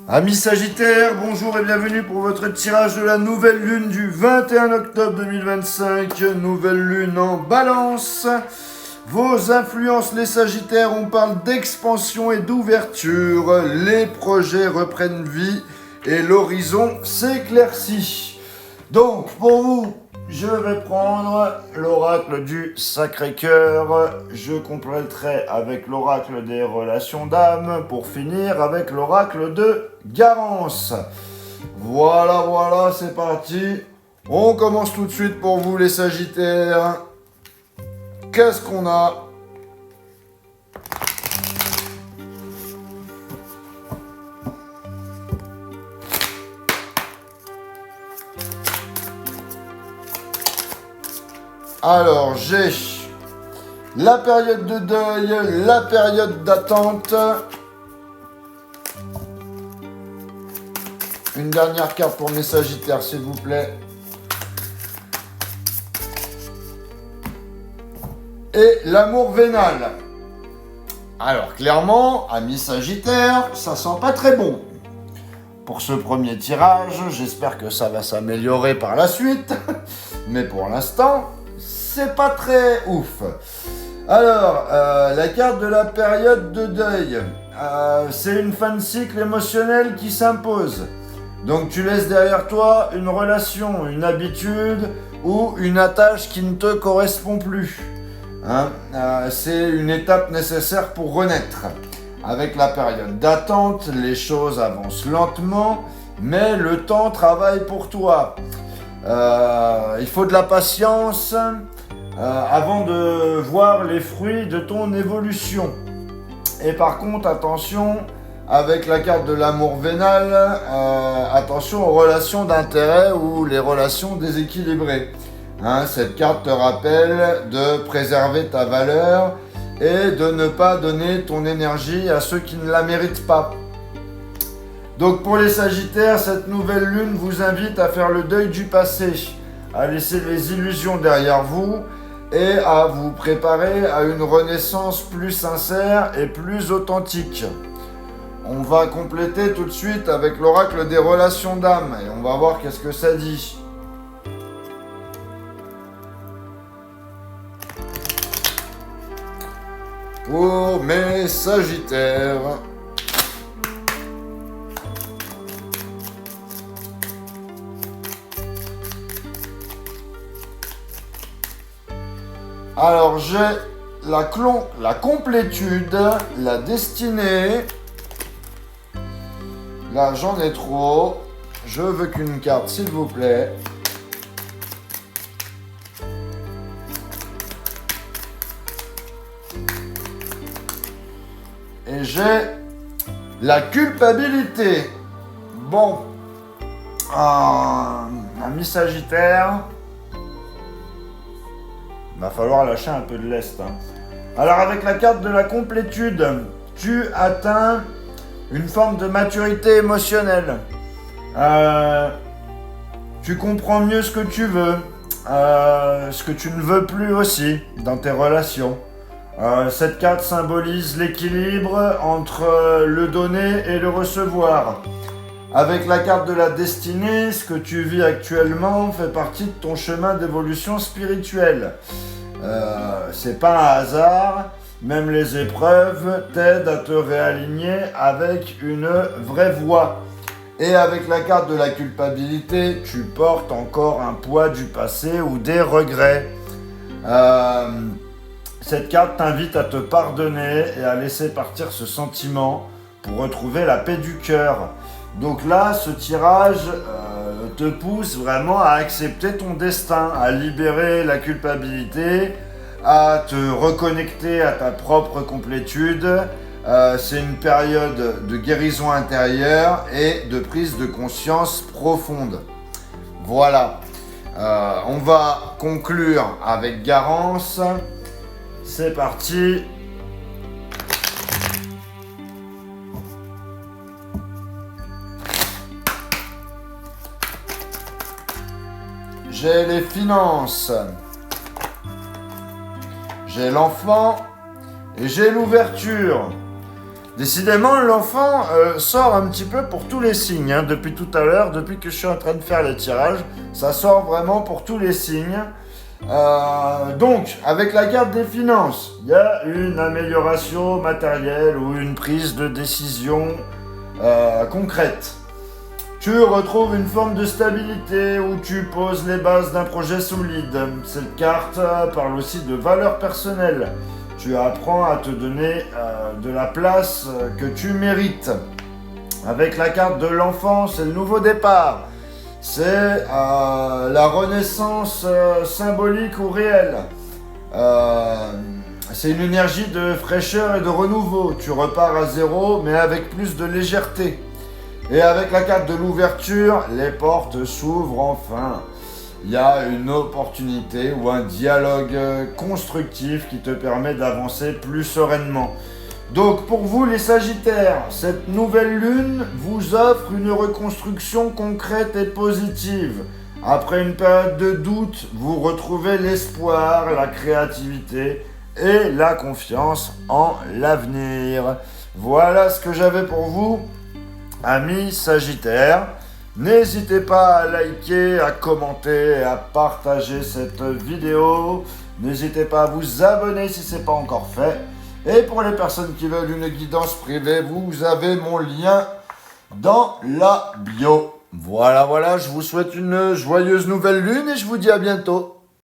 Amis Sagittaires, bonjour et bienvenue pour votre tirage de la nouvelle lune du 21 octobre 2025. Nouvelle lune en Balance. Vos influences les Sagittaires, on parle d'expansion et d'ouverture. Les projets reprennent vie et l'horizon s'éclaircit. Donc pour vous, je vais prendre l'oracle du Sacré-Cœur, je compléterai avec l'oracle des relations d'âme pour finir avec l'oracle de Garance. Voilà, c'est parti. On commence tout de suite pour vous les Sagittaires. Qu'est-ce qu'on a ? Alors, j'ai la période de deuil, la période d'attente. Une dernière carte pour mes Sagittaires, s'il vous plaît. Et l'amour vénal. Alors, clairement, amis Sagittaires, ça sent pas très bon. Pour ce premier tirage, j'espère que ça va s'améliorer par la suite. Mais pour l'instant, c'est pas très ouf. Alors, la carte de la période de deuil. C'est une fin de cycle émotionnel qui s'impose. Donc tu laisses derrière toi une relation, une habitude ou une attache qui ne te correspond plus. C'est une étape nécessaire pour renaître. Avec la période d'attente, les choses avancent lentement, mais le temps travaille pour toi. Il faut de la patience avant de voir les fruits de ton évolution. Et par contre, attention, avec la carte de l'amour vénal, attention aux relations d'intérêt ou les relations déséquilibrées. Cette carte te rappelle de préserver ta valeur et de ne pas donner ton énergie à ceux qui ne la méritent pas. Donc pour les Sagittaires, cette nouvelle lune vous invite à faire le deuil du passé, à laisser les illusions derrière vous et à vous préparer à une renaissance plus sincère et plus authentique. On va compléter tout de suite avec l'oracle des relations d'âme et on va voir qu'est-ce que ça dit. Pour mes Sagittaires. Alors j'ai la complétude, la destinée. Là j'en ai trop. Je veux qu'une carte s'il vous plaît. Et j'ai la culpabilité. Bon. Ami Sagittaire. Il va falloir lâcher un peu de lest. Alors avec la carte de la complétude, tu atteins une forme de maturité émotionnelle. Tu comprends mieux ce que tu veux, ce que tu ne veux plus aussi dans tes relations. Cette carte symbolise l'équilibre entre le donner et le recevoir. Avec la carte de la destinée, ce que tu vis actuellement fait partie de ton chemin d'évolution spirituelle. C'est pas un hasard, même les épreuves t'aident à te réaligner avec une vraie voie. Et avec la carte de la culpabilité, tu portes encore un poids du passé ou des regrets. Cette carte t'invite à te pardonner et à laisser partir ce sentiment pour retrouver la paix du cœur. Donc là, ce tirage te pousse vraiment à accepter ton destin, à libérer la culpabilité, à te reconnecter à ta propre complétude. C'est une période de guérison intérieure et de prise de conscience profonde. Voilà. On va conclure avec Garance. C'est parti. J'ai les finances. J'ai l'enfant et j'ai l'ouverture. Décidément, l'enfant sort un petit peu pour tous les signes, hein, depuis tout à l'heure, depuis que je suis en train de faire les tirages, ça sort vraiment pour tous les signes. Donc, avec la carte des finances, il y a une amélioration matérielle ou une prise de décision concrète. Tu retrouves une forme de stabilité où tu poses les bases d'un projet solide. Cette carte parle aussi de valeur personnelle. Tu apprends à te donner de la place que tu mérites. Avec la carte de l'enfant, c'est le nouveau départ. C'est la renaissance symbolique ou réelle. C'est une énergie de fraîcheur et de renouveau. Tu repars à zéro, mais avec plus de légèreté. Et avec la carte de l'ouverture, les portes s'ouvrent enfin. Il y a une opportunité ou un dialogue constructif qui te permet d'avancer plus sereinement. Donc pour vous les Sagittaires, cette nouvelle lune vous offre une reconstruction concrète et positive. Après une période de doute, vous retrouvez l'espoir, la créativité et la confiance en l'avenir. Voilà ce que j'avais pour vous, amis Sagittaires. N'hésitez pas à liker, à commenter et à partager cette vidéo. N'hésitez pas à vous abonner si ce n'est pas encore fait. Et pour les personnes qui veulent une guidance privée, vous avez mon lien dans la bio. Voilà, je vous souhaite une joyeuse nouvelle lune et je vous dis à bientôt.